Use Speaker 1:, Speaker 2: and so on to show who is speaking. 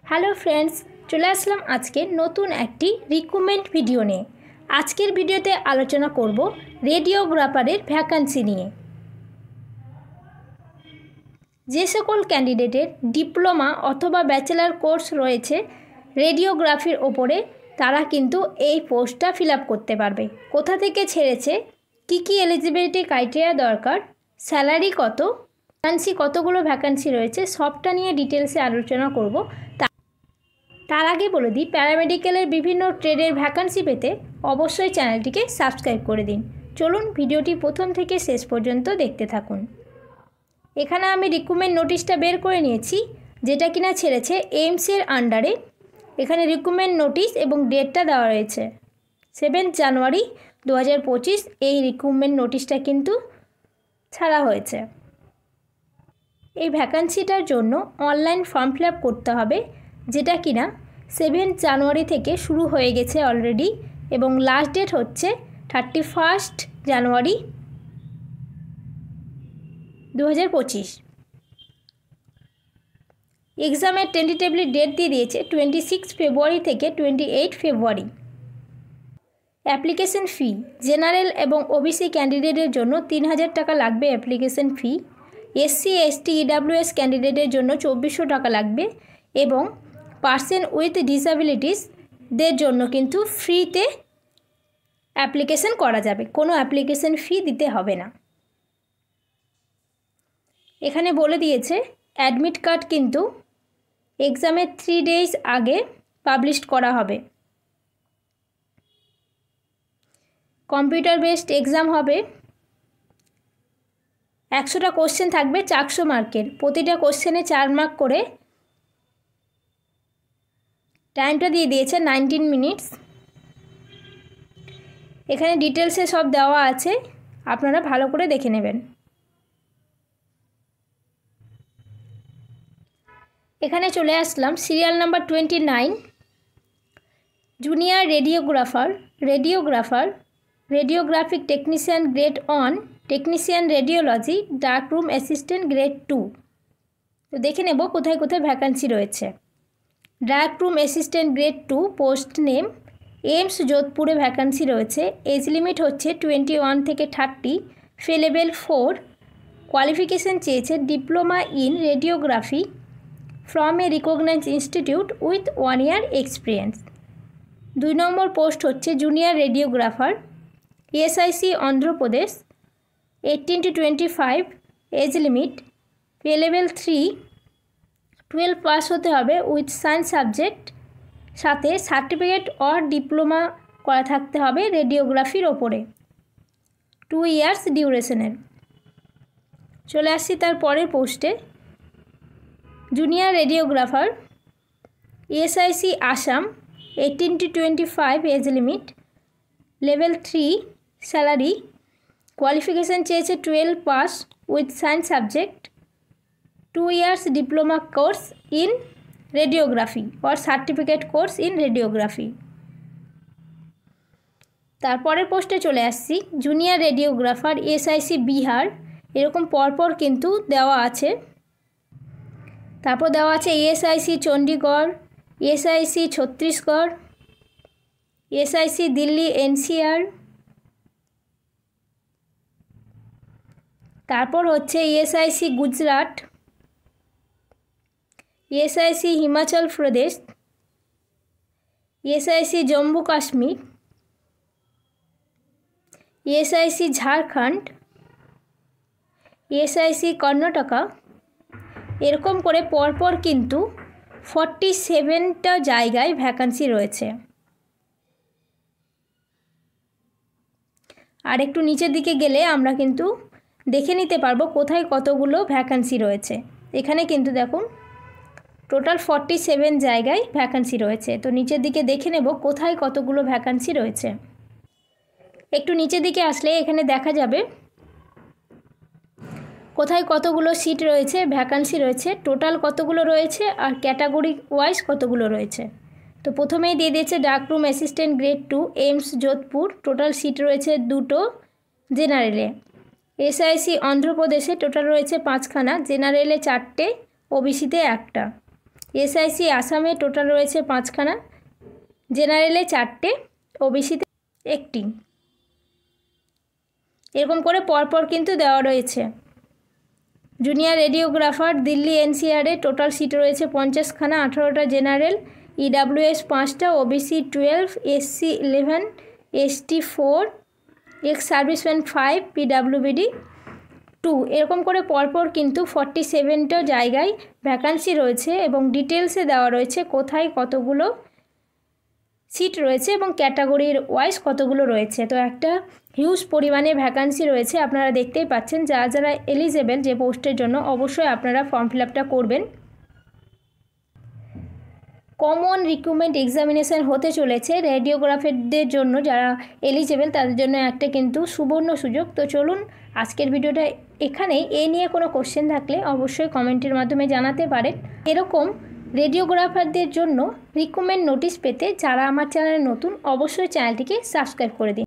Speaker 1: Hello friends, চলে আসলাম আজকে নতুন একটি রিক্রুটমেন্ট ভিডিও নিয়ে। আজকের ভিডিওতে আলোচনা করব রেডিওগ্রাফারের ভ্যাকান্সি নিয়ে। যে সকল ক্যান্ডিডেটের ডিপ্লোমা অথবা ব্যাচেলার কোর্স রয়েছে রেডিওগ্রাফির ওপরে, তারা কিন্তু এই পোস্টটা ফিল আপ করতে পারবে। কোথা থেকে ছেড়েছে, কি এলিজিবিলিটি ক্রাইটেরিয়া দরকার, স্যালারি কত, ভ্যাকান্সি কতগুলো ভ্যাকান্সি রয়েছে, সবটা নিয়ে ডিটেলসে আলোচনা করব। তার আগে বলে দিই, প্যারামেডিক্যালের বিভিন্ন ট্রেডের ভ্যাকান্সি পেতে অবশ্যই চ্যানেলটিকে সাবস্ক্রাইব করে দিন। চলুন ভিডিওটি প্রথম থেকে শেষ পর্যন্ত দেখতে থাকুন। এখানে আমি রিক্রুটমেন্ট নোটিশটা বের করে নিয়েছি, যেটা কিনা ছেড়েছে এইমসের আন্ডারে। এখানে রিক্রুটমেন্ট নোটিশ এবং ডেটটা দেওয়া রয়েছে 7 জানুয়ারি 2025। এই রিক্রুটমেন্ট নোটিশটা কিন্তু ছাড়া হয়েছে। এই ভ্যাকান্সিটার জন্য অনলাইন ফর্ম ফিল আপ করতে হবে, যেটা কিনা 7 জানুয়ারি থেকে শুরু হয়ে গেছে অলরেডি, এবং লাস্ট ডেট হচ্ছে 31 জানুয়ারি 2025। এক্সামের টেন্টেটিভলি ডেট দিয়ে দিয়েছে 26 ফেব্রুয়ারি থেকে 28 ফেব্রুয়ারি। অ্যাপ্লিকেশন ফি জেনারেল এবং ওবিসি ক্যান্ডিডেটের জন্য 3000 টাকা লাগবে application fee. SC ST EWS ক্যান্ডিডেটের জন্য 2400 টাকা লাগবে, এবং পার্সন উইথ ডিসএবিলিটিসদের জন্য কিন্তু ফ্রিতে অ্যাপ্লিকেশন করা যাবে, কোনো অ্যাপ্লিকেশন ফি দিতে হবে না। এখানে বলে দিয়েছে অ্যাডমিট কার্ড কিন্তু এক্সামের 3 ডেজ আগে পাবলিশ করা হবে। কম্পিউটার বেসড এক্সাম হবে। 100টা কোশ্চেন থাকবে 400 মার্কের, প্রতিটা কোশ্চেনে 4 মার্ক করে। টাইমটা দিয়ে দিয়েছে 19 মিনিটস। এখানে ডিটেলসে সব দেওয়া আছে, আপনারা ভালো করে দেখে নেবেন। এখানে চলে আসলাম serial number 29। Junior radiographic technician grade 1, technician radiology, dark room assistant grade 2। তো দেখে নেব কোথায় কোথায় ভ্যাকান্সি রয়েছে। Dark room assistant grade 2 post name AIIMS যোধপুরে ভ্যাকান্সি রয়েছে। এজ লিমিট হচ্ছে 21 থেকে 30, ফে লেভেল 4। কোয়ালিফিকেশান চেয়েছে diploma in radiography from a recognised institute with 1 year experience. 2 number post হচ্ছে junior radiographer, ESIC Andhra Pradesh, 18 to 25 age limit, pay level 3, 12 pass হতে হবে with science subject, সাথে certificate or diploma করা থাকতে হবে রেডিওগ্রাফির ওপরে, 2 years ডিউরেশনের। চলে আসছি তার পরের পোস্টে। Junior radiographer, SIC Assam, 18 to 25 age limit, level 3, salary. Qualification চেয়েছে 12 pass with science subject, 2 years diploma course in radiography or certificate course in radiography. তারপরের পোস্টে চলে আসছি জুনিয়র রেডিওগ্রাফার, এসআইসি বিহার। এরকম পরপর কিন্তু দেওয়া আছে। তারপর দেওয়া আছে SIC Chandigarh, SIC Chhattisgarh, SIC Delhi NCR. তারপর হচ্ছে SIC Gujarat, SIC Himachal Pradesh, SIC Jammu Kashmir, SIC Jharkhand, SIC Karnataka. এরকম করে পরপর কিন্তু 47টা জায়গায় ভ্যাকান্সি রয়েছে। আর একটু নিচের দিকে গেলে আমরা কিন্তু দেখে নিতে পারবো কোথায় কতগুলো ভ্যাকান্সি রয়েছে। এখানে কিন্তু দেখুন টোটাল 47 জায়গায় ভ্যাকান্সি রয়েছে। তো নিচের দিকে দেখে নেব কোথায় কতগুলো ভ্যাকান্সি রয়েছে। একটু নিচের দিকে আসলে এখানে দেখা যাবে কোথায় কতগুলো সিট রয়েছে, ভ্যাকান্সি রয়েছে, টোটাল কতগুলো রয়েছে, আর ক্যাটাগরি ওয়াইজ কতগুলো রয়েছে। তো প্রথমেই দিয়ে দিয়েছে dark room assistant grade 2, AIIMS Jodhpur, total seat রয়েছে 2টো জেনারেলে। এসআইসি অন্ধ্রপ্রদেশে টোটাল রয়েছে 5খানা, জেনারেলে 4টে, ওবিসিতে 1টা। এসআইসি আসামে টোটাল রয়েছে 5খানা, জেনারেলে 4টে, ওবিসিতে 1টি। এরকম করে পরপর কিন্তু দেওয়া রয়েছে। জুনিয়র রেডিওগ্রাফার দিল্লি এনসিআরে টোটাল সিট রয়েছে 50খানা, 18টা জেনারেল, ইডাব্লিউএস 5টা, OBC 12, SC 11, ST 4, ex serviceman 5, PWBD 2। এরকম করে পরপর কিন্তু 47টা জায়গায় ভ্যাকান্সি রয়েছে এবং ডিটেলসে দেওয়া রয়েছে কোথায় কতগুলো সিট রয়েছে এবং ক্যাটাগরির ওয়াইজ কতগুলো রয়েছে। তো একটা হিউজ পরিমাণে ভ্যাকান্সি রয়েছে, আপনারা দেখতেই পাচ্ছেন। যারা যারা এলিজেবল যে পোস্টের জন্য অবশ্যই আপনারা ফর্ম ফিল আপটা করবেন। কমন রিক্রুটমেন্ট এক্সামিনেশান হতে চলেছে রেডিওগ্রাফারদের জন্য, যারা এলিজেবল তাদের জন্য একটা কিন্তু সুবর্ণ সুযোগ। তো চলুন আজকের ভিডিওটা এখানেই। এই নিয়ে কোনো কোশ্চেন থাকলে অবশ্যই কমেন্টের মাধ্যমে জানাতে পারেন। এরকম রেডিওগ্রাফারদের জন্য রিক্রুটমেন্ট নোটিশ পেতে যারা আমার চ্যানেলে নতুন অবশ্যই চ্যানেলটিকে সাবস্ক্রাইব করে দিন।